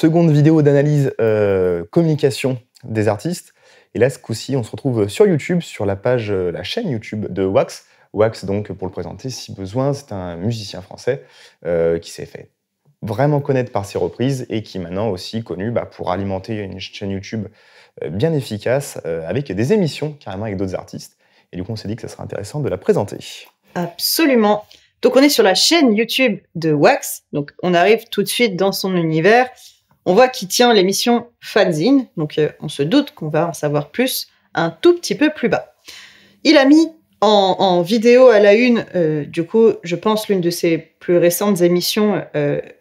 seconde vidéo d'analyse communication des artistes. Et là, ce coup-ci, on se retrouve sur YouTube, sur la page, la chaîne YouTube de Wax. Wax, donc, pour le présenter, si besoin, c'est un musicien français qui s'est fait vraiment connaître par ses reprises et qui est maintenant aussi connu pour alimenter une chaîne YouTube bien efficace avec des émissions carrément avec d'autres artistes. Et du coup, on s'est dit que ça serait intéressant de la présenter. Absolument. Donc, on est sur la chaîne YouTube de Wax. Donc, on arrive tout de suite dans son univers. On voit qu'il tient l'émission Fanzine. Donc, on se doute qu'on va en savoir plus un tout petit peu plus bas. Il a mis en vidéo à la une, du coup, je pense, l'une de ses plus récentes émissions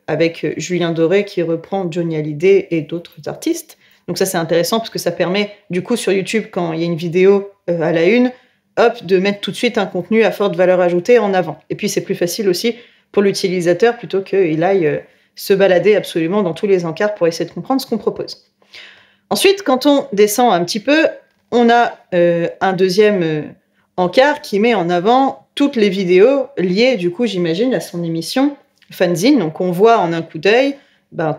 avec Julien Doré qui reprend Johnny Hallyday et d'autres artistes. Donc ça, c'est intéressant parce que ça permet, du coup, sur YouTube, quand il y a une vidéo à la une, hop, de mettre tout de suite un contenu à forte valeur ajoutée en avant. Et puis, c'est plus facile aussi pour l'utilisateur plutôt qu'il aille se balader absolument dans tous les encarts pour essayer de comprendre ce qu'on propose. Ensuite, quand on descend un petit peu, on a un deuxième encart qui met en avant toutes les vidéos liées, du coup, j'imagine, à son émission Fanzine. Donc, on voit en un coup d'œil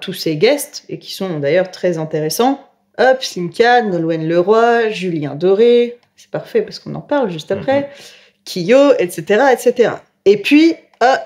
tous ces guests, et qui sont d'ailleurs très intéressants. Hop, Slimka, Nolwenn Leroy, Julien Doré, c'est parfait parce qu'on en parle juste après, Kyo, etc., etc. Et puis,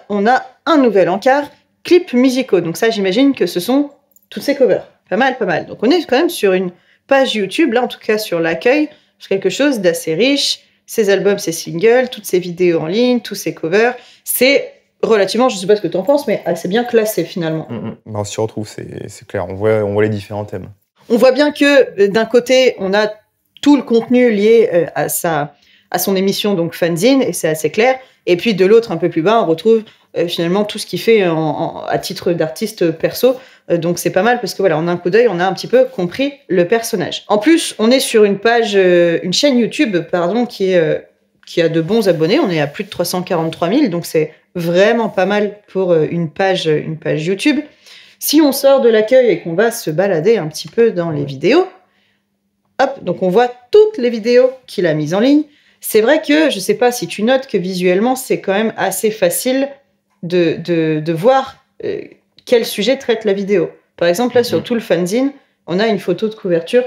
on a un nouvel encart, clips musicaux. Donc ça, j'imagine que ce sont toutes ces covers. Pas mal, pas mal. Donc on est quand même sur une page YouTube, là en tout cas sur l'accueil, sur quelque chose d'assez riche. Ces albums, ces singles, toutes ces vidéos en ligne, tous ces covers, c'est relativement, je ne sais pas ce que tu en penses, mais assez bien classé finalement. On s'y retrouve, c'est clair, on voit les différents thèmes. On voit bien que d'un côté, on a tout le contenu lié à son émission, donc Fanzine, et c'est assez clair. Et puis de l'autre, un peu plus bas, on retrouve finalement tout ce qu'il fait à titre d'artiste perso. Donc c'est pas mal parce que voilà, en un coup d'œil, on a un petit peu compris le personnage. En plus, on est sur une chaîne YouTube, qui a de bons abonnés. On est à plus de 343 000, donc c'est vraiment pas mal pour une page YouTube. Si on sort de l'accueil et qu'on va se balader un petit peu dans les vidéos, hop, donc on voit toutes les vidéos qu'il a mises en ligne. C'est vrai que, je sais pas si tu notes que visuellement, c'est quand même assez facile de voir quel sujet traite la vidéo. Par exemple, là, sur tout le fanzine, on a une photo de couverture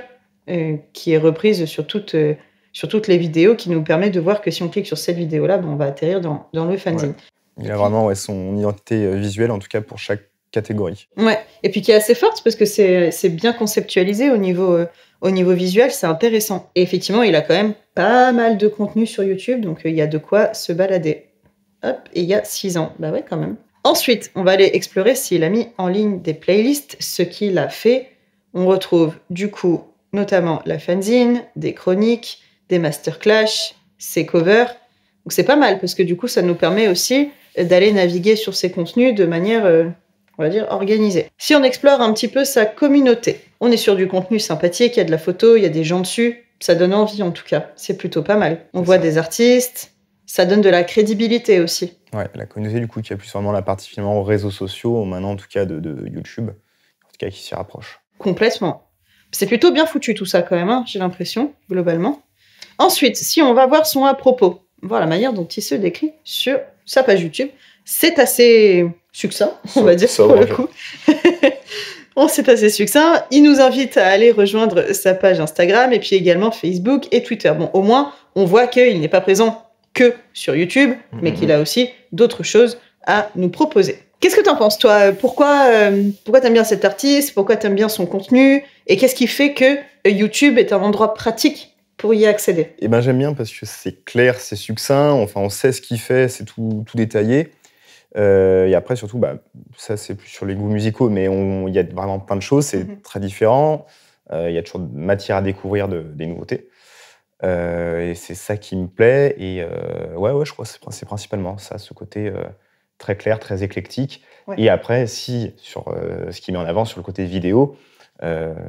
qui est reprise sur toutes les vidéos, qui nous permet de voir que si on clique sur cette vidéo-là, on va atterrir dans le fanzine. Ouais. Il a vraiment son identité visuelle, en tout cas pour chaque catégorie. Ouais, et puis qui est assez forte parce que c'est bien conceptualisé au niveau visuel, c'est intéressant. Et effectivement, il a quand même pas mal de contenu sur YouTube, donc il y a de quoi se balader. Hop, et il y a 6 ans. Bah ouais, quand même. Ensuite, on va aller explorer s'il a mis en ligne des playlists, ce qu'il a fait. On retrouve du coup notamment la fanzine, des chroniques, des masterclass, ses covers. Donc c'est pas mal parce que du coup, ça nous permet aussi d'aller naviguer sur ses contenus de manière, on va dire, organisée. Si on explore un petit peu sa communauté, on est sur du contenu sympathique, il y a de la photo, il y a des gens dessus. Ça donne envie en tout cas, c'est plutôt pas mal. On voit des artistes, ça donne de la crédibilité aussi. Ouais, la communauté du coup qui a plus vraiment la partie finalement réseaux sociaux, maintenant en tout cas de YouTube, en tout cas qui s'y rapproche. Complètement. C'est plutôt bien foutu tout ça quand même, j'ai l'impression, globalement. Ensuite, si on va voir son à propos, voir la manière dont il se décrit sur sa page YouTube, c'est assez succinct, on va dire, pour le coup. C'est assez succinct. Il nous invite à aller rejoindre sa page Instagram et puis également Facebook et Twitter. Bon, au moins, on voit qu'il n'est pas présent que sur YouTube, mais qu'il a aussi d'autres choses à nous proposer. Qu'est-ce que t'en penses, toi ? Pourquoi t'aimes bien cet artiste ? Pourquoi t'aimes bien son contenu ? Et qu'est-ce qui fait que YouTube est un endroit pratique pour y accéder ? Eh ben, j'aime bien parce que c'est clair, c'est succinct, enfin, on sait ce qu'il fait, c'est tout détaillé. Et après, surtout, ça c'est plus sur les goûts musicaux, mais il y a vraiment plein de choses, c'est très différent. Il y a toujours matière à découvrir des nouveautés. Et c'est ça qui me plaît. Et ouais, je crois que c'est principalement ça, ce côté très clair, très éclectique. Ouais. Et après, sur ce qui met en avant sur le côté vidéo,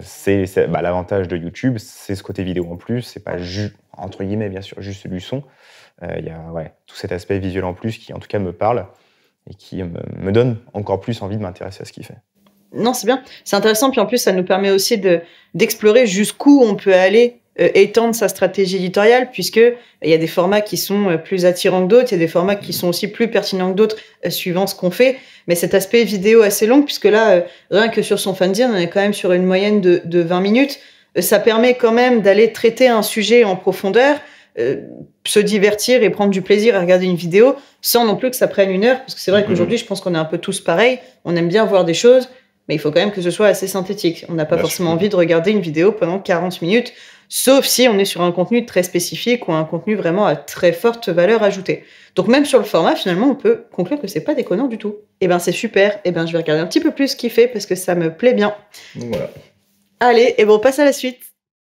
c'est l'avantage de YouTube, c'est ce côté vidéo en plus. C'est pas entre guillemets, bien sûr, juste du son. Il y a tout cet aspect visuel en plus qui, en tout cas, me parle et qui me donne encore plus envie de m'intéresser à ce qu'il fait. Non, c'est bien. C'est intéressant. Puis en plus, ça nous permet aussi d'explorer jusqu'où on peut aller étendre sa stratégie éditoriale, puisque il y a des formats qui sont plus attirants que d'autres, il y a des formats qui sont aussi plus pertinents que d'autres, suivant ce qu'on fait. Mais cet aspect vidéo assez long, puisque là, rien que sur son fanzine, on est quand même sur une moyenne de 20 minutes. Ça permet quand même d'aller traiter un sujet en profondeur, se divertir et prendre du plaisir à regarder une vidéo, sans non plus que ça prenne 1 heure, parce que c'est vrai qu'aujourd'hui, je pense qu'on est un peu tous pareils, on aime bien voir des choses, mais il faut quand même que ce soit assez synthétique. On n'a pas forcément envie de regarder une vidéo pendant 40 minutes, sauf si on est sur un contenu très spécifique ou un contenu vraiment à très forte valeur ajoutée. Donc même sur le format, finalement, on peut conclure que c'est pas déconnant du tout. Et ben c'est super, et ben je vais regarder un petit peu plus ce qu'il fait, parce que ça me plaît bien. Donc voilà. Allez, et bon, on passe à la suite.